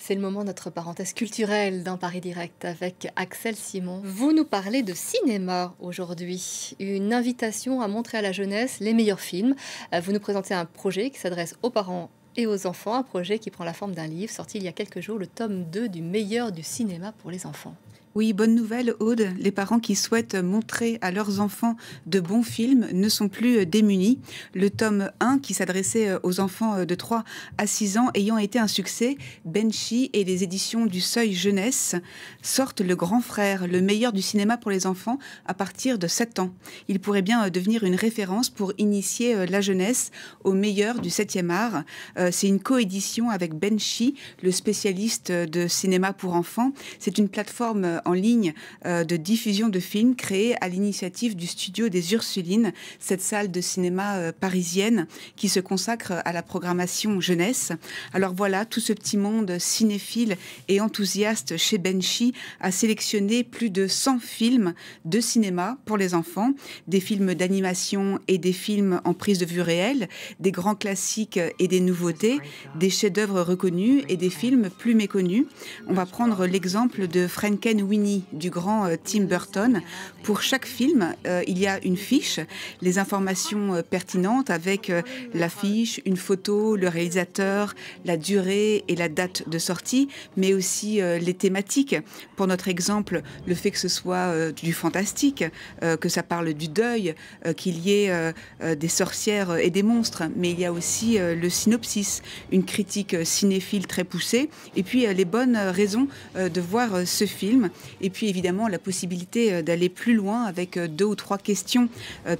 C'est le moment de notre parenthèse culturelle dans Paris Direct avec Axel Simon. Vous nous parlez de cinéma aujourd'hui, une invitation à montrer à la jeunesse les meilleurs films. Vous nous présentez un projet qui s'adresse aux parents et aux enfants, un projet qui prend la forme d'un livre sorti il y a quelques jours, le tome 2 du meilleur du cinéma pour les enfants. Oui, bonne nouvelle, Aude. Les parents qui souhaitent montrer à leurs enfants de bons films ne sont plus démunis. Le tome 1, qui s'adressait aux enfants de 3 à 6 ans, ayant été un succès, Benchy et les éditions du Seuil Jeunesse sortent Le Grand Frère, le meilleur du cinéma pour les enfants à partir de 7 ans. Il pourrait bien devenir une référence pour initier la jeunesse au meilleur du 7e art. C'est une coédition avec Benchy, le spécialiste de cinéma pour enfants. C'est une plateforme en ligne de diffusion de films créée à l'initiative du studio des Ursulines, cette salle de cinéma parisienne qui se consacre à la programmation jeunesse. Alors voilà, tout ce petit monde cinéphile et enthousiaste chez Benchy a sélectionné plus de 100 films de cinéma pour les enfants, des films d'animation et des films en prise de vue réelle, des grands classiques et des nouveautés, des chefs-d'œuvre reconnus et des films plus méconnus. On va prendre l'exemple de Frankenweenie du grand Tim Burton. Pour chaque film, il y a une fiche, les informations pertinentes avec l'affiche, une photo, le réalisateur, la durée et la date de sortie, mais aussi les thématiques. Pour notre exemple, le fait que ce soit du fantastique, que ça parle du deuil, qu'il y ait des sorcières et des monstres, mais il y a aussi le synopsis, une critique cinéphile très poussée, et puis les bonnes raisons de voir ce film. Et puis évidemment la possibilité d'aller plus loin avec 2 ou 3 questions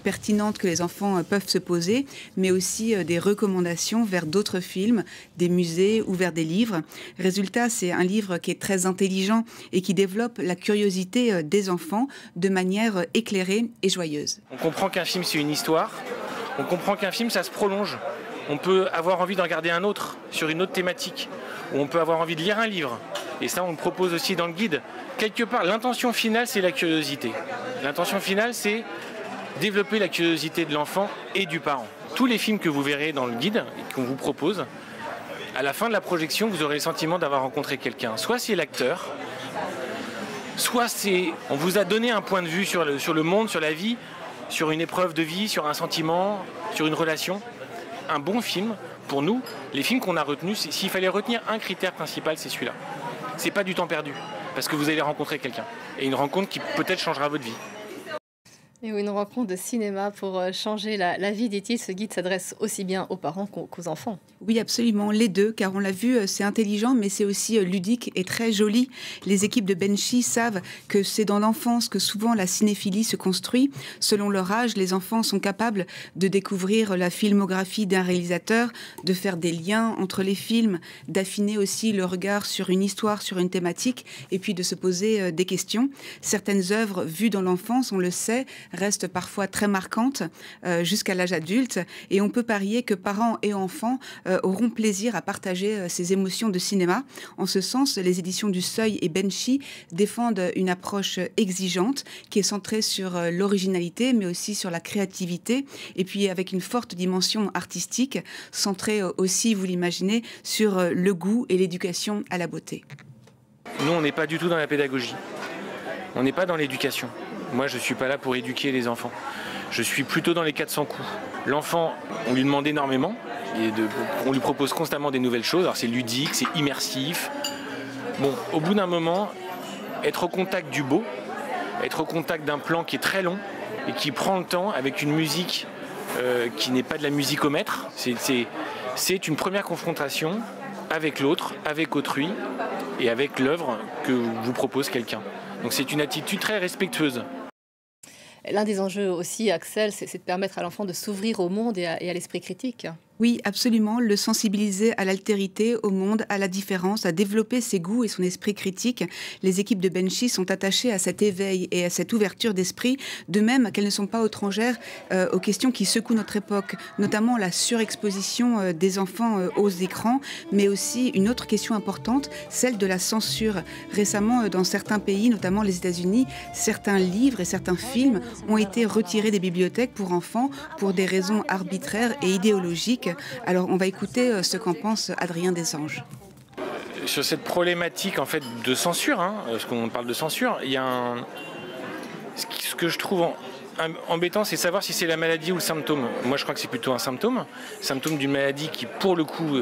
pertinentes que les enfants peuvent se poser, mais aussi des recommandations vers d'autres films, des musées ou vers des livres. Résultat, c'est un livre qui est très intelligent et qui développe la curiosité des enfants de manière éclairée et joyeuse. On comprend qu'un film c'est une histoire, on comprend qu'un film ça se prolonge. On peut avoir envie de regarder un autre sur une autre thématique, ou on peut avoir envie de lire un livre. Et ça, on le propose aussi dans le guide. Quelque part, l'intention finale, c'est la curiosité. L'intention finale, c'est développer la curiosité de l'enfant et du parent. Tous les films que vous verrez dans le guide et qu'on vous propose, à la fin de la projection, vous aurez le sentiment d'avoir rencontré quelqu'un. Soit c'est l'acteur, soit c'est... On vous a donné un point de vue sur le monde, sur la vie, sur une épreuve de vie, sur un sentiment, sur une relation. Un bon film, pour nous, les films qu'on a retenus, s'il fallait retenir un critère principal, c'est celui-là. C'est pas du temps perdu, parce que vous allez rencontrer quelqu'un. Et une rencontre qui peut-être changera votre vie. Et une rencontre de cinéma pour changer la vie, dit-il. Ce guide s'adresse aussi bien aux parents qu'aux enfants. Oui, absolument, les deux, car on l'a vu, c'est intelligent, mais c'est aussi ludique et très joli. Les équipes de Benchy savent que c'est dans l'enfance que souvent la cinéphilie se construit. Selon leur âge, les enfants sont capables de découvrir la filmographie d'un réalisateur, de faire des liens entre les films, d'affiner aussi le regard sur une histoire, sur une thématique, et puis de se poser des questions. Certaines œuvres vues dans l'enfance, on le sait, restent parfois très marquantes jusqu'à l'âge adulte, et on peut parier que parents et enfants auront plaisir à partager ces émotions de cinéma. En ce sens, les éditions du Seuil et Benchy défendent une approche exigeante qui est centrée sur l'originalité, mais aussi sur la créativité, et puis avec une forte dimension artistique, centrée aussi, vous l'imaginez, sur le goût et l'éducation à la beauté. Nous, on n'est pas du tout dans la pédagogie. On n'est pas dans l'éducation. Moi, je ne suis pas là pour éduquer les enfants. Je suis plutôt dans les 400 coups. L'enfant, on lui demande énormément. On lui propose constamment des nouvelles choses. Alors c'est ludique, c'est immersif. Bon, au bout d'un moment, être au contact du beau, être au contact d'un plan qui est très long et qui prend le temps avec une musique qui n'est pas de la musique au mètre, c'est une première confrontation avec l'autre, avec autrui et avec l'œuvre que vous propose quelqu'un. Donc c'est une attitude très respectueuse. L'un des enjeux aussi, Axel, c'est de permettre à l'enfant de s'ouvrir au monde et à l'esprit critique. Oui, absolument, le sensibiliser à l'altérité, au monde, à la différence, à développer ses goûts et son esprit critique. Les équipes de Benchy sont attachées à cet éveil et à cette ouverture d'esprit, de même qu'elles ne sont pas étrangères aux questions qui secouent notre époque, notamment la surexposition des enfants aux écrans, mais aussi une autre question importante, celle de la censure. Récemment, dans certains pays, notamment les États-Unis, certains livres et certains films ont été retirés des bibliothèques pour enfants pour des raisons arbitraires et idéologiques. Alors, on va écouter ce qu'en pense Adrien Desanges. sur cette problématique en fait de censure, hein, parce qu'on parle de censure, il y a ce que je trouve embêtant, c'est savoir si c'est la maladie ou le symptôme. Moi, je crois que c'est plutôt un symptôme d'une maladie qui, pour le coup,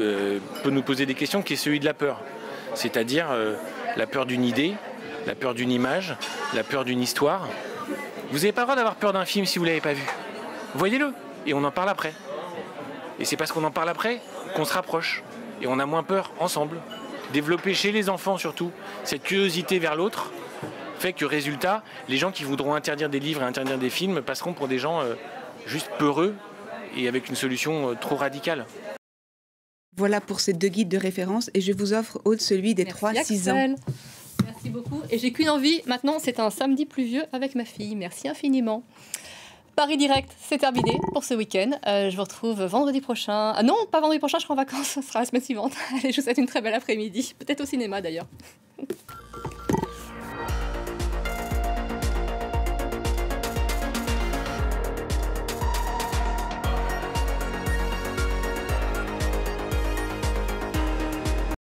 peut nous poser des questions, qui est celui de la peur. C'est-à-dire la peur d'une idée, la peur d'une image, la peur d'une histoire. Vous n'avez pas le droit d'avoir peur d'un film si vous ne l'avez pas vu. Voyez-le, et on en parle après. Et c'est parce qu'on en parle après qu'on se rapproche. Et on a moins peur ensemble. Développer chez les enfants surtout cette curiosité vers l'autre fait que, résultat, les gens qui voudront interdire des livres et interdire des films passeront pour des gens juste peureux et avec une solution trop radicale. Voilà pour ces 2 guides de référence et je vous offre, Aude, celui des 3-6 ans. Merci beaucoup. Et j'ai qu'une envie, maintenant c'est un samedi pluvieux avec ma fille. Merci infiniment. Paris Direct, c'est terminé pour ce week-end. Je vous retrouve vendredi prochain. Non, pas vendredi prochain, je serai en vacances, ce sera la semaine suivante. Allez, je vous souhaite une très belle après-midi. Peut-être au cinéma d'ailleurs.